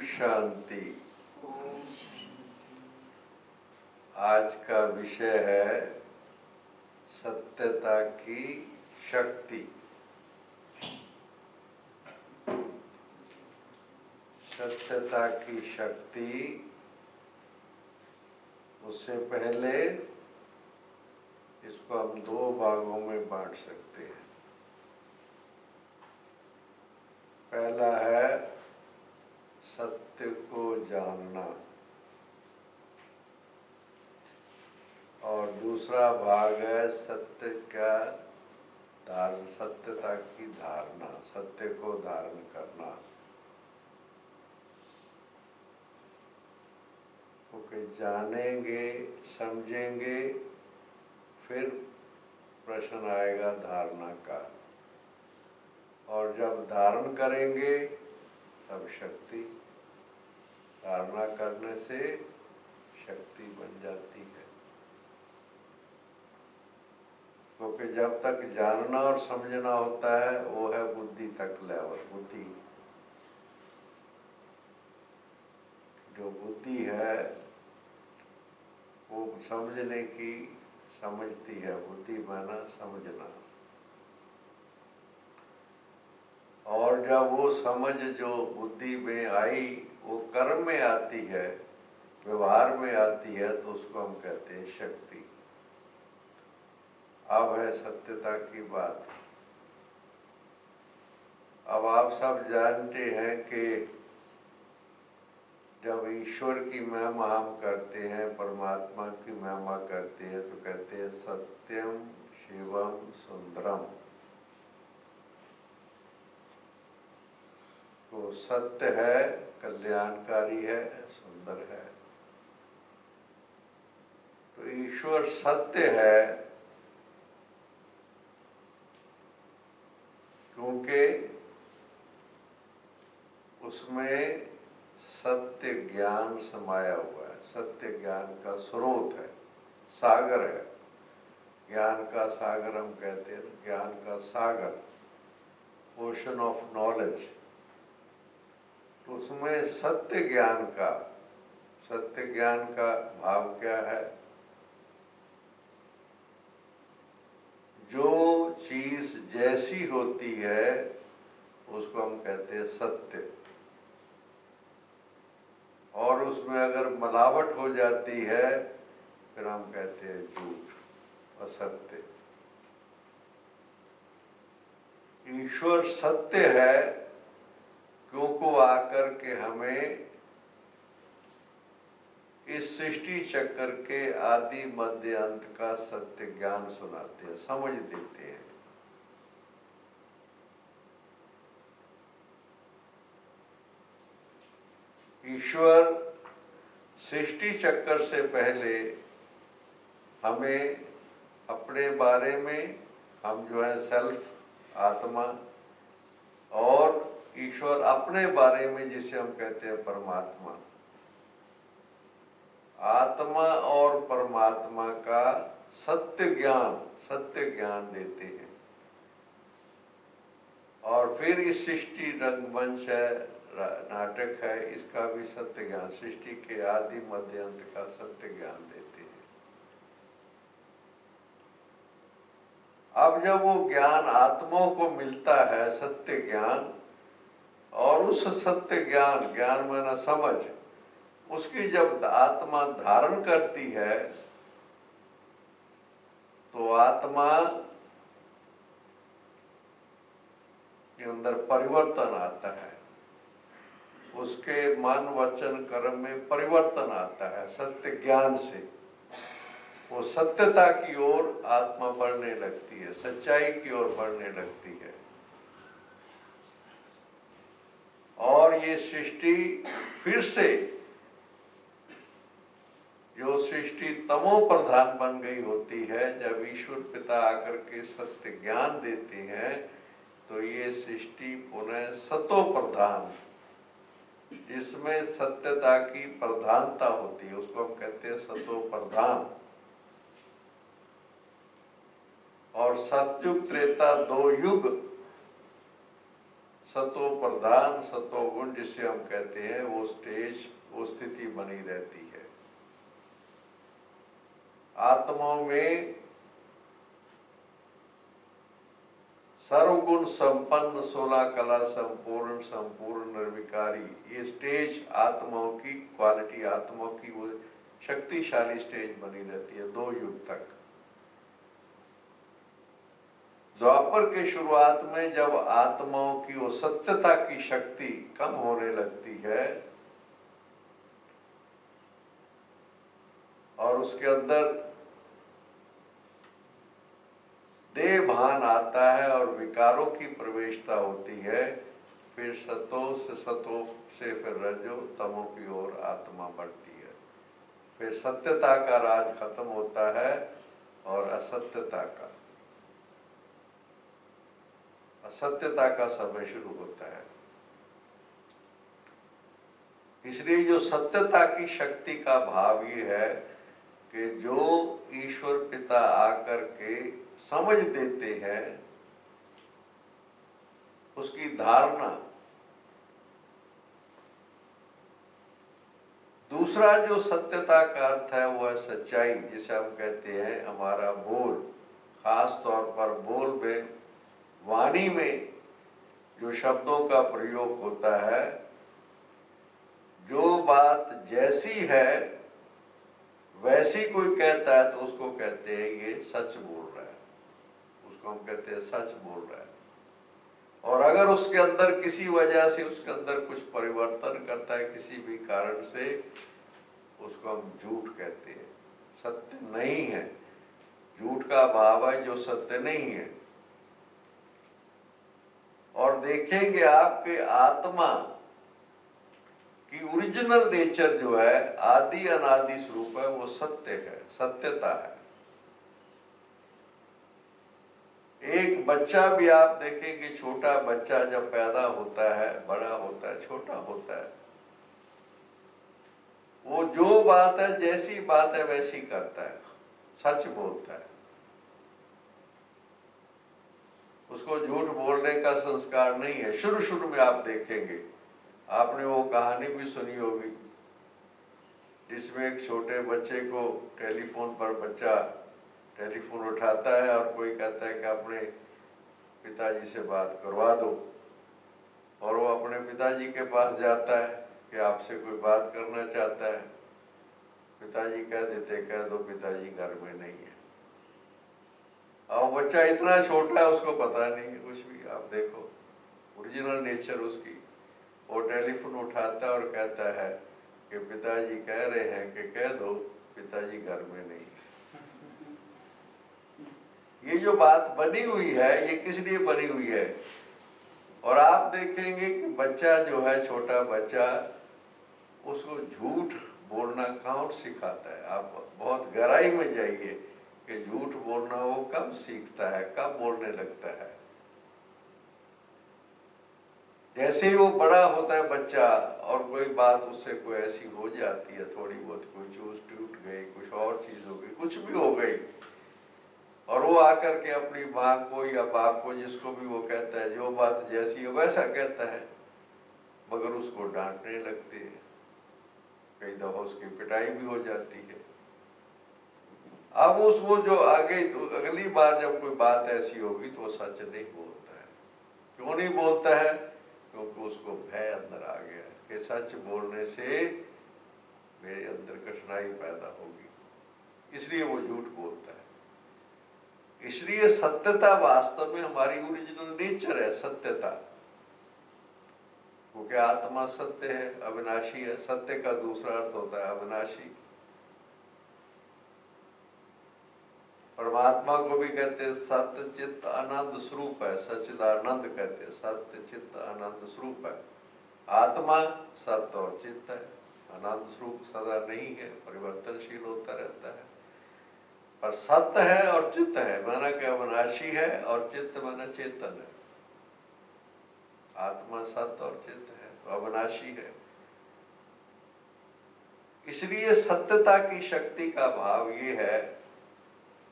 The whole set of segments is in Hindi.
शांति। आज का विषय है सत्यता की शक्ति। सत्यता की शक्ति, उससे पहले इसको हम दो भागों में बांट सकते हैं। पहला है सत्य को जानना और दूसरा भाग है सत्य का धारण, सत्यता की धारणा, सत्य को धारण करना। क्योंकि जानेंगे, समझेंगे, फिर प्रश्न आएगा धारणा का, और जब धारण करेंगे तब शक्ति। धारणा करने से शक्ति बन जाती है। क्योंकि जब तक जानना और समझना होता है वो है बुद्धि तक लेवल। बुद्धि, जो बुद्धि है वो समझने की समझती है। बुद्धि माना समझना। और जब वो समझ जो बुद्धि में आई वो कर्म में आती है, व्यवहार में आती है, तो उसको हम कहते हैं शक्ति। अब है सत्यता की बात। अब आप सब जानते हैं कि जब ईश्वर की महिमा हम करते हैं, परमात्मा की महिमा करते हैं, तो कहते हैं सत्यम शिवम सुंदरम। तो सत्य है, कल्याणकारी है, सुंदर है। तो ईश्वर सत्य है क्योंकि उसमें सत्य ज्ञान समाया हुआ है। सत्य ज्ञान का स्रोत है, सागर है। ज्ञान का सागर हम कहते हैं, ज्ञान का सागर, ओशन ऑफ नॉलेज। तो उसमें सत्य ज्ञान का भाव क्या है? जो चीज जैसी होती है उसको हम कहते हैं सत्य, और उसमें अगर मिलावट हो जाती है फिर हम कहते हैं झूठ, असत्य। ईश्वर सत्य है क्योंकि आकर के हमें इस सृष्टि चक्र के आदि मध्य अंत का सत्य ज्ञान सुनाते हैं, समझ देते हैं। ईश्वर सृष्टि चक्र से पहले हमें अपने बारे में, हम जो है सेल्फ, आत्मा, और ईश्वर अपने बारे में जिसे हम कहते हैं परमात्मा, आत्मा और परमात्मा का सत्य ज्ञान देते हैं। और फिर इस सृष्टि रंगमंच है, नाटक है, इसका भी सत्य ज्ञान, सृष्टि के आदि मध्य अंत का सत्य ज्ञान देते हैं। अब जब वो ज्ञान आत्माओं को मिलता है, सत्य ज्ञान, और उस सत्य ज्ञान माना समझ, उसकी जब आत्मा धारण करती है तो आत्मा के अंदर परिवर्तन आता है। उसके मन वचन कर्म में परिवर्तन आता है सत्य ज्ञान से। वो सत्यता की ओर आत्मा बढ़ने लगती है, सच्चाई की ओर बढ़ने लगती है। और ये सृष्टि फिर से, जो सृष्टि तमो प्रधान बन गई होती है, जब ईश्वर पिता आकर के सत्य ज्ञान देते हैं तो ये सृष्टि पुनः सतो प्रधान, जिसमें सत्यता की प्रधानता होती है, उसको हम कहते हैं सतो प्रधान। और सतयुग त्रेता दो युग सतो प्रधान सतो गुण जिसे हम कहते हैं, वो स्टेज, वो स्थिति बनी रहती है। आत्माओं में सर्वगुण संपन्न, 16 कला संपूर्ण, संपूर्ण निर्विकारी, ये स्टेज आत्माओं की क्वालिटी, आत्माओं की वो शक्तिशाली स्टेज बनी रहती है 2 युग तक। द्वापर के शुरुआत में जब आत्माओं की वो सत्यता की शक्ति कम होने लगती है और उसके अंदर देह भान आता है और विकारों की प्रवेशता होती है, फिर सतो से फिर रजो तमो की ओर आत्मा बढ़ती है। फिर सत्यता का राज खत्म होता है और असत्यता का समय शुरू होता है। इसलिए जो सत्यता की शक्ति का भाव ये है कि जो ईश्वर पिता आकर के समझ देते हैं, उसकी धारणा। दूसरा जो सत्यता का अर्थ है वो है सच्चाई, जिसे हम कहते हैं हमारा बोल, खास तौर पर बोल में, वाणी में जो शब्दों का प्रयोग होता है, जो बात जैसी है वैसी कोई कहता है तो उसको कहते हैं ये सच बोल रहा है, उसको हम कहते हैं सच बोल रहा है। और अगर उसके अंदर किसी वजह से उसके अंदर कुछ परिवर्तन करता है किसी भी कारण से, उसको हम झूठ कहते हैं, सत्य नहीं है। झूठ का भाव है जो सत्य नहीं है। और देखेंगे आपके आत्मा कि ओरिजिनल नेचर जो है, आदि अनादि स्वरूप है, वो सत्य है, सत्यता है। एक बच्चा भी आप देखेंगे, छोटा बच्चा जब पैदा होता है, बड़ा होता है, छोटा होता है, वो जो बात है, जैसी बात है वैसी करता है, सच बोलता है। उसको झूठ बोलने का संस्कार नहीं है। शुरू शुरू में आप देखेंगे, आपने वो कहानी भी सुनी होगी जिसमें एक छोटे बच्चे को टेलीफोन पर बच्चा टेलीफोन उठाता है और कोई कहता है कि अपने पिताजी से बात करवा दो, और वो अपने पिताजी के पास जाता है कि आपसे कोई बात करना चाहता है। पिताजी कह देते, कह दो पिताजी घर में नहीं है। और बच्चा इतना छोटा है, उसको पता नहीं है कुछ भी। आप देखो ओरिजिनल नेचर उसकी। वो टेलीफोन उठाता है और कहता है कि पिताजी कह रहे हैं कि कह दो पिताजी घर में नहीं है। ये जो बात बनी हुई है, ये किस लिए बनी हुई है? और आप देखेंगे कि बच्चा जो है, छोटा बच्चा, उसको झूठ बोलना कौन सिखाता है? आप बहुत गहराई में जाइए कि झूठ बोलना वो कब सीखता है, कब बोलने लगता है। जैसे ही वो बड़ा होता है बच्चा और कोई बात उससे कोई ऐसी हो जाती है, थोड़ी बहुत कोई चूस टूट गई, कुछ और चीज हो गई, कुछ भी हो गई, और वो आकर के अपनी माँ को या बाप को, जिसको भी वो कहता है, जो बात जैसी है वैसा कहता है, मगर उसको डांटने लगते हैं। कई दफा उसकी पिटाई भी हो जाती है। अब वो जो आगे अगली बार जब कोई बात ऐसी होगी तो वो सच नहीं बोलता है। क्यों नहीं बोलता है? क्योंकि उसको भय अंदर आ गया है कि सच बोलने से मेरे अंदर कठिनाई पैदा होगी, इसलिए वो झूठ बोलता है। इसलिए सत्यता वास्तव में हमारी ओरिजिनल नेचर है, सत्यता। क्योंकि आत्मा सत्य है, अविनाशी है। सत्य का दूसरा अर्थ होता है अविनाशी। परमात्मा को भी कहते हैं सत्य चित्त आनंद स्वरूप है, सच्चिदानंद कहते हैं, सत्य चित्त आनंद स्वरूप है। आत्मा सत्य और चित्त है, आनंद स्वरूप सदा नहीं है, परिवर्तनशील होता रहता है। पर सत्य है और चित्त है, माना कि अविनाशी है, और चित्त माना चेतन है। आत्मा सत्य और चित्त है तो अविनाशी है। इसलिए सत्यता की शक्ति का भाव ये है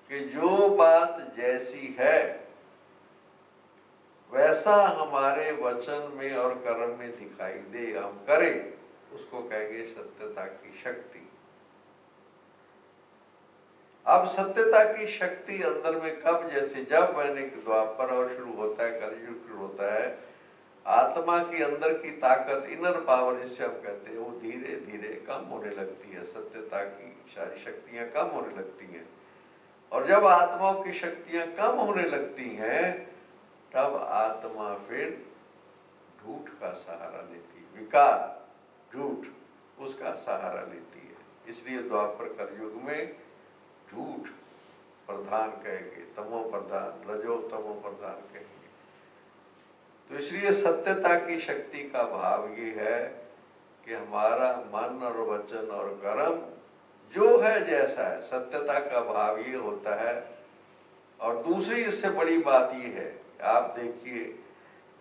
कि जो बात जैसी है वैसा हमारे वचन में और कर्म में दिखाई दे, हम करें, उसको कहेंगे सत्यता की शक्ति। अब सत्यता की शक्ति अंदर में कब, जैसे जब मैंने द्वापर और शुरू होता है, कलयुग शुरू होता है, आत्मा की अंदर की ताकत, इनर पावर जिसे हम कहते हैं, वो धीरे धीरे कम होने लगती है। सत्यता की सारी शक्तियां कम होने लगती हैं। और जब आत्माओं की शक्तियां कम होने लगती हैं, तब आत्मा फिर झूठ का सहारा लेती है, विकार, झूठ, उसका सहारा लेती है। इसलिए द्वापर कलयुग में झूठ प्रधान कहेंगे, तमो प्रधान, रजो तमो प्रधान कहेंगे। तो इसलिए सत्यता की शक्ति का भाव ये है कि हमारा मन और वचन और कर्म जो है जैसा है, सत्यता का भाव ये होता है। और दूसरी इससे बड़ी बात ये है, आप देखिए,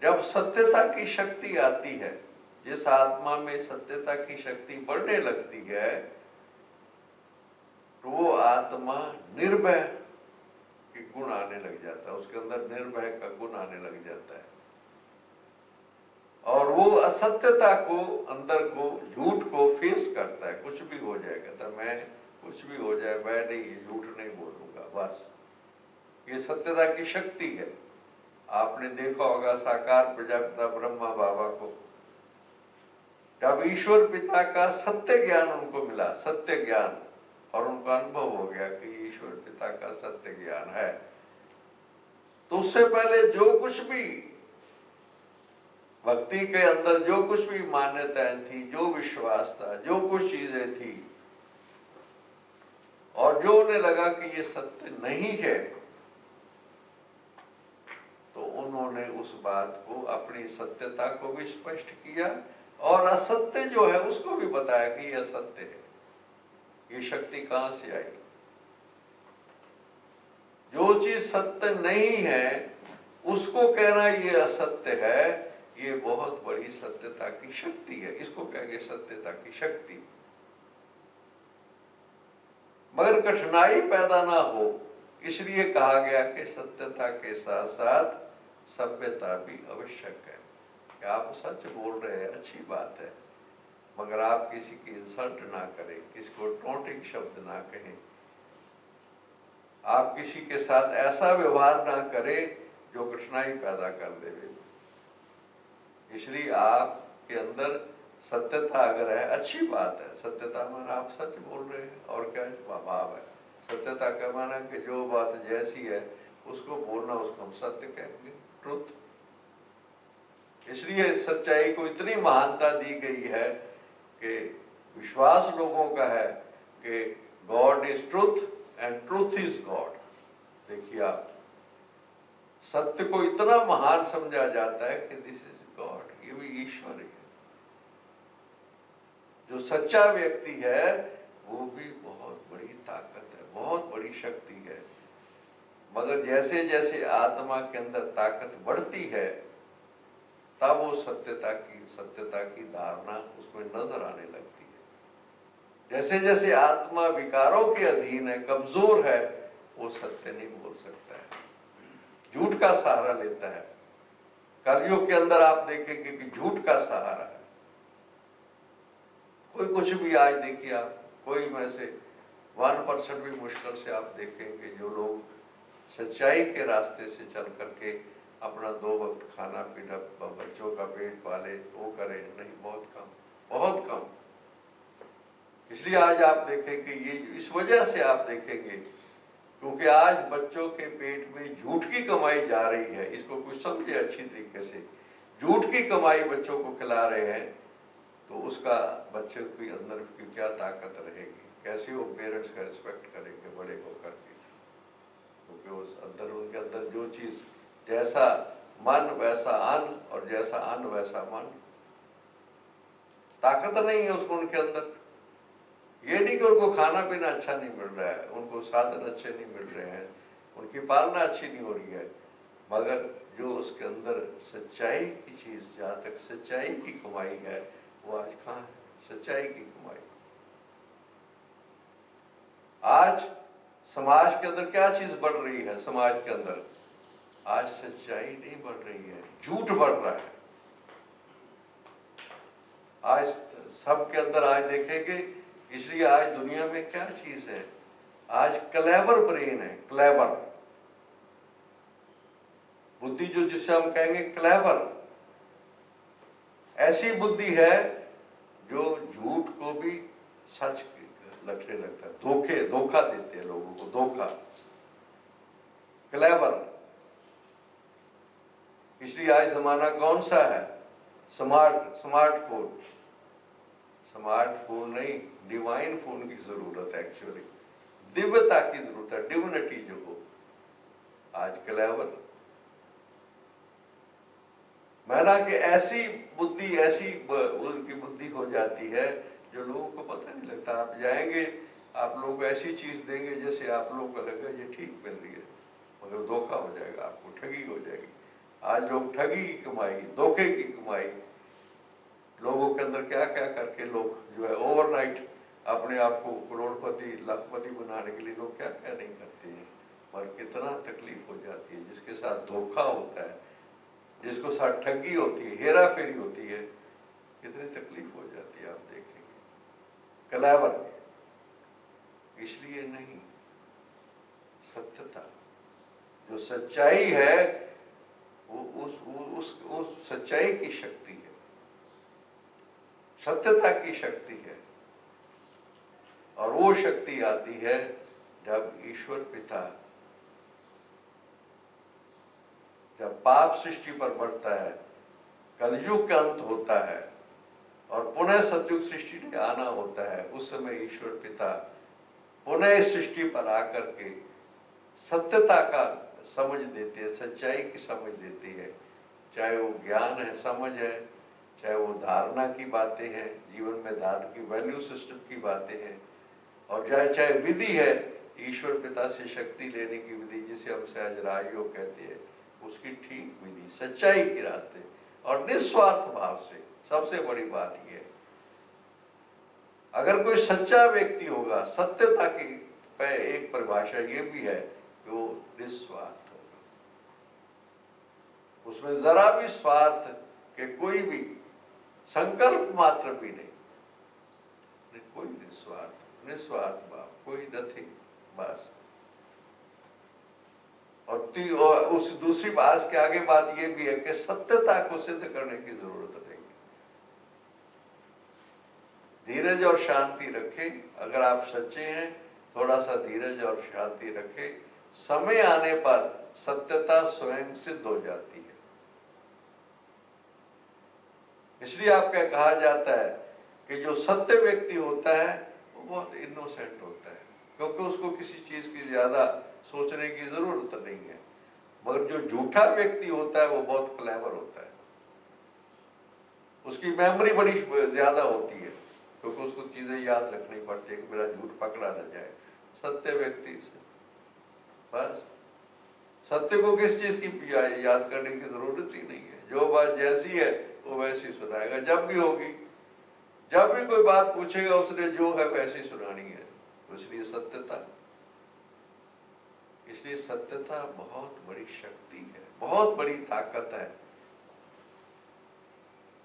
जब सत्यता की शक्ति आती है, जिस आत्मा में सत्यता की शक्ति बढ़ने लगती है, तो वो आत्मा निर्भय के गुण आने लग जाता है, उसके अंदर निर्भय का गुण आने लग जाता है। और वो असत्यता को, अंदर को, झूठ को फेस करता है। कुछ भी हो जाए, कहता मैं कुछ भी हो जाए, मैं नहीं, ये झूठ नहीं बोलूंगा, बस। ये सत्यता की शक्ति है। आपने देखा होगा साकार प्रजापिता ब्रह्मा बाबा को, जब ईश्वर पिता का सत्य ज्ञान उनको मिला, सत्य ज्ञान, और उनका अनुभव हो गया कि ईश्वर पिता का सत्य ज्ञान है, तो उससे पहले जो कुछ भी भक्ति के अंदर, जो कुछ भी मान्यताएं थी, जो विश्वास था, जो कुछ चीजें थी, और जो उन्हें लगा कि ये सत्य नहीं है, तो उन्होंने उस बात को, अपनी सत्यता को भी स्पष्ट किया, और असत्य जो है उसको भी बताया कि यह असत्य है। ये शक्ति कहां से आई? जो चीज सत्य नहीं है उसको कहना ये असत्य है, ये बहुत बड़ी सत्यता की शक्ति है। इसको कहेंगे सत्यता की शक्ति। मगर कठिनाई पैदा ना हो, इसलिए कहा गया कि सत्यता के साथ साथ सभ्यता भी आवश्यक है। कि आप सच बोल रहे हैं, अच्छी बात है, मगर आप किसी की इंसल्ट ना करें, किसी को टोंटिंग शब्द ना कहें, आप किसी के साथ ऐसा व्यवहार ना करें जो कठिनाई पैदा कर देवे। इसलिए आपके अंदर सत्यता अगर है, अच्छी बात है। सत्यता माना आप सच बोल रहे हैं, और क्या भाव है? सत्यता का माना कि जो बात जैसी है उसको बोलना, उसको हम सत्य कहेंगे, ट्रुथ। इसलिए सच्चाई को इतनी महानता दी गई है कि विश्वास लोगों का है कि God is truth and truth is God. देखिए आप, सत्य को इतना महान समझा जाता है कि दिस इज गॉड, ये भी ईश्वर है। जो सच्चा व्यक्ति है वो भी बहुत बड़ी ताकत है, बहुत बड़ी शक्ति है। मगर जैसे जैसे आत्मा के अंदर ताकत बढ़ती है, तब वो सत्यता की धारणा उसमें नजर आने लगती है। जैसे जैसे आत्मा विकारों के अधीन है, कमजोर है, वो सत्य नहीं बोल सकता है, झूठ का सहारा लेता है। कलयुग के अंदर आप देखेंगे कि झूठ का सहारा है। कोई कुछ भी, आज देखिए आप, कोई में से 1% भी मुश्किल से आप देखेंगे जो लोग सच्चाई के रास्ते से चल करके अपना 2 वक्त खाना पीना, बच्चों का पेट पाले, वो करें, नहीं, बहुत कम, बहुत कम। इसलिए आज आप देखेंगे, ये इस वजह से आप देखेंगे क्योंकि आज बच्चों के पेट में झूठ की कमाई जा रही है। इसको कुछ समझे अच्छी तरीके से, झूठ की कमाई बच्चों को खिला रहे हैं, तो उसका बच्चे के अंदर की क्या ताकत रहेगी, कैसे वो पेरेंट्स का रिस्पेक्ट करेंगे बड़े होकर के। क्योंकि उस अंदर, उनके अंदर जो चीज, जैसा मन वैसा अन्न, और जैसा अन्न वैसा मन, ताकत नहीं है उसको उनके अंदर। ये नहीं कि उनको खाना पीना अच्छा नहीं मिल रहा है, उनको साधन अच्छे नहीं मिल रहे हैं, उनकी पालना अच्छी नहीं हो रही है, मगर जो उसके अंदर सच्चाई की चीज, जहाँ तक सच्चाई की कमाई है, वो आज कहाँ है? सच्चाई की कमाई। आज समाज के अंदर क्या चीज बढ़ रही है? समाज के अंदर आज सच्चाई नहीं बढ़ रही है, झूठ बढ़ रहा है। आज सबके अंदर आज देखेंगे, इसलिए आज दुनिया में क्या चीज है, आज क्लेवर ब्रेन है, क्लेवर बुद्धि, जो जिससे हम कहेंगे क्लेवर, ऐसी बुद्धि है जो झूठ को भी सच लगने लगता है, धोखा देते हैं लोगों को, धोखा, क्लेवर। इसलिए आज जमाना कौन सा है, स्मार्टफोन। स्मार्टफोन नहीं, डिवाइन फोन की जरूरत है, एक्चुअली दिव्यता की जरूरत है, डिविनिटी जो हो। आज क्लेवर मैंने कि ऐसी बुद्धि, ऐसी उनकी बुद्धि हो जाती है जो लोगों को पता नहीं लगता। आप जाएंगे, आप लोग ऐसी चीज देंगे जैसे आप लोग को लगेगा ये ठीक मिल रही है, मगर धोखा हो जाएगा, आपको ठगी हो जाएगी। आज लोग ठगी की कमाई, धोखे की कमाई, लोगों के अंदर क्या क्या करके लोग जो है ओवरनाइट अपने आप को करोड़पति लाखपति बनाने के लिए लोग क्या क्या नहीं करते हैं, और कितना तकलीफ हो जाती है। जिसके साथ धोखा होता है, जिसको साथ ठगी होती है, हेरा फेरी होती है, कितनी तकलीफ हो जाती है, आप देखेंगे। कलावर इसलिए नहीं, सत्यता जो सच्चाई है वो उस सच्चाई की शक्ति है, सत्यता की शक्ति है। और वो शक्ति आती है जब ईश्वर पिता, जब पाप सृष्टि पर बढ़ता है, कलयुग का अंत होता है और पुनः सतयुग सृष्टि में आना होता है, उस समय ईश्वर पिता पुनः इस सृष्टि पर आकर के सत्यता का समझ देते हैं, सच्चाई की समझ देती है। चाहे वो ज्ञान है, समझ है, चाहे वो धारणा की बातें हैं, जीवन में धारणा की वैल्यू सिस्टम की बातें हैं, और चाहे विधि है, ईश्वर पिता से शक्ति लेने की विधि, जिसे हम सहज राजयोग कहते हैं, उसकी ठीक विधि, सच्चाई के रास्ते और निस्वार्थ भाव से। सबसे बड़ी बात यह है, अगर कोई सच्चा व्यक्ति होगा, सत्यता की एक परिभाषा ये भी है कि वो निस्वार्थ होगा, उसमें जरा भी स्वार्थ के कोई भी संकल्प मात्र भी नहीं, कोई निस्वार्थ भाव, कोई नथिंग, बस। और उस दूसरी बात के आगे बात यह भी है कि सत्यता को सिद्ध करने की जरूरत नहीं, धीरज और शांति रखें। अगर आप सच्चे हैं, थोड़ा सा धीरज और शांति रखें, समय आने पर सत्यता स्वयं सिद्ध हो जाती है। इसलिए आपका कहा जाता है कि जो सत्य व्यक्ति होता है वो बहुत इनोसेंट होता है, क्योंकि उसको किसी चीज की ज्यादा सोचने की जरूरत नहीं है। मगर जो झूठा व्यक्ति होता है वो बहुत क्लेवर होता है, उसकी मेमोरी बड़ी ज्यादा होती है, क्योंकि उसको चीजें याद रखनी पड़ती है कि मेरा झूठ पकड़ा न जाए। सत्य व्यक्ति से बस, सत्य को किस चीज की याद करने की जरूरत ही नहीं है, जो बात जैसी है वो वैसी सुनाएगा। जब भी होगी, जब भी कोई बात पूछेगा, उसने जो है वैसी सुनानी है। इसलिए सत्यता, इसलिए सत्यता बहुत बड़ी शक्ति है, बहुत बड़ी ताकत है।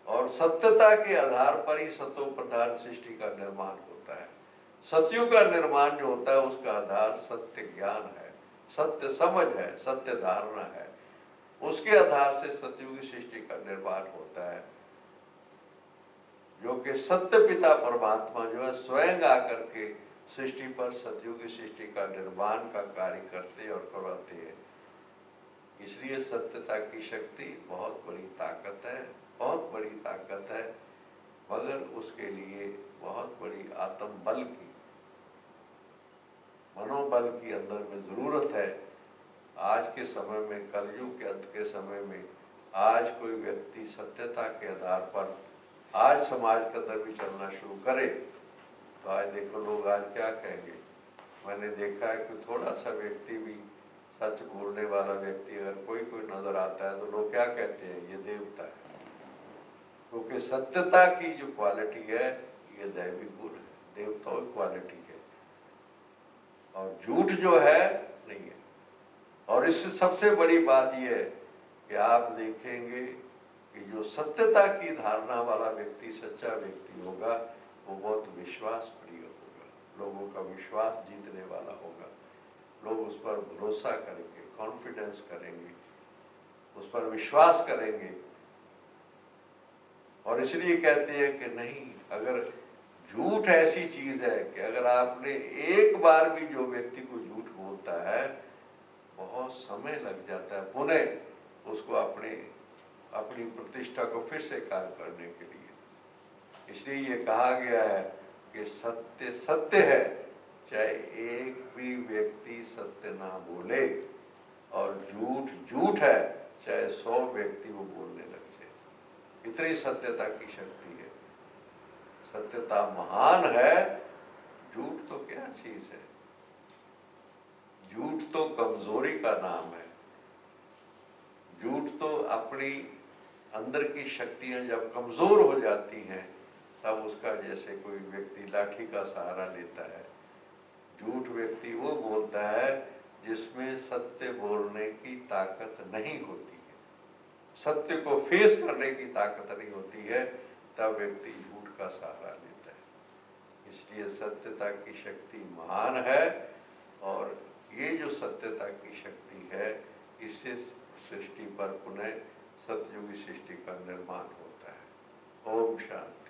और सत्यता के आधार पर ही सतो प्रधान सृष्टि का निर्माण होता है। सत्युग का निर्माण जो होता है उसका आधार सत्य ज्ञान है, सत्य समझ है, सत्य धारणा है। उसके आधार से सतयुग सृष्टि का निर्माण होता है, जो कि सत्य पिता परमात्मा जो है स्वयं आकर के सृष्टि पर सतयुग सृष्टि का निर्माण का कार्य करते और करवाते हैं। इसलिए सत्यता की शक्ति बहुत बड़ी ताकत है, बहुत बड़ी ताकत है, मगर उसके लिए बहुत बड़ी आत्म बल की, मनोबल की अंदर में जरूरत है। आज के समय में, कलयुग के अंत के समय में, आज कोई व्यक्ति सत्यता के आधार पर आज समाज के अंदर भी चलना शुरू करे तो आज देखो लोग आज क्या कहेंगे। मैंने देखा है कि थोड़ा सा व्यक्ति भी सच बोलने वाला व्यक्ति अगर कोई नजर आता है तो लोग क्या कहते हैं, ये देवता है, क्योंकि सत्यता की जो क्वालिटी है ये दैवी गुण है, देवताओं की क्वालिटी है, और झूठ जो है नहीं है। और इससे सबसे बड़ी बात यह है कि आप देखेंगे कि जो सत्यता की धारणा वाला व्यक्ति, सच्चा व्यक्ति होगा, वो बहुत विश्वास प्रिय होगा, लोगों का विश्वास जीतने वाला होगा। लोग उस पर भरोसा करेंगे, कॉन्फिडेंस करेंगे, उस पर विश्वास करेंगे। और इसलिए कहते हैं कि नहीं, अगर झूठ ऐसी चीज है कि अगर आपने एक बार भी जो व्यक्ति को झूठ बोलता है, बहुत समय लग जाता है पुनः उसको अपनी प्रतिष्ठा को फिर से कार्य करने के लिए। इसलिए ये कहा गया है कि सत्य सत्य है, चाहे एक भी व्यक्ति सत्य ना बोले, और झूठ झूठ है, चाहे 100 व्यक्ति वो बोलने लग जाए। इतनी सत्यता की शक्ति है। सत्यता महान है, झूठ तो क्या चीज है। झूठ तो कमजोरी का नाम है। झूठ तो अपनी अंदर की शक्तियां जब कमजोर हो जाती हैं, तब उसका जैसे कोई व्यक्ति लाठी का सहारा लेता है। झूठ व्यक्ति वो बोलता है जिसमें सत्य बोलने की ताकत नहीं होती है, सत्य को फेस करने की ताकत नहीं होती है, तब व्यक्ति झूठ का सहारा लेता है। इसलिए सत्यता की शक्ति महान है, और ये जो सत्यता की शक्ति है, इससे सृष्टि पर पुनः सतयुगी सृष्टि का निर्माण होता है। ओम शांति।